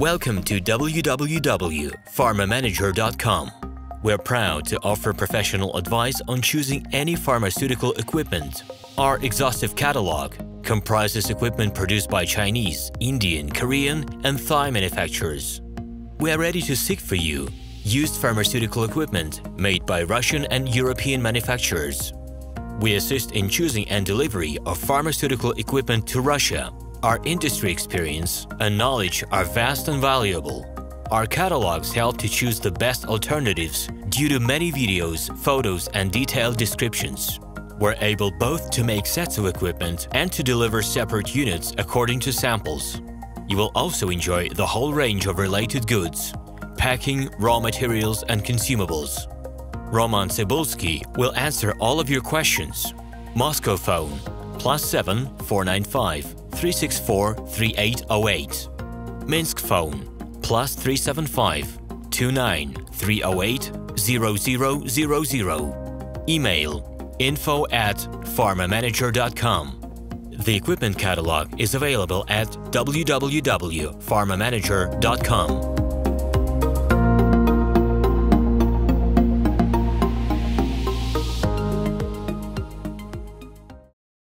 Welcome to www.pharmamanager.com. We're proud to offer professional advice on choosing any pharmaceutical equipment. Our exhaustive catalog comprises equipment produced by Chinese, Indian, Korean, and Thai manufacturers. We are ready to seek for you used pharmaceutical equipment made by Russian and European manufacturers. We assist in choosing and delivery of pharmaceutical equipment to Russia. Our industry experience and knowledge are vast and valuable. Our catalogs help to choose the best alternatives due to many videos, photos, and detailed descriptions. We're able both to make sets of equipment and to deliver separate units according to samples. You will also enjoy the whole range of related goods, packing, raw materials, and consumables. RomanTsibulsky will answer all of your questions. Moscow phone +7 495 364 3808. Minsk phone +375 29 308 0000. Email info@pharmamanager.com. The equipment catalog is available at www.pharmamanager.com.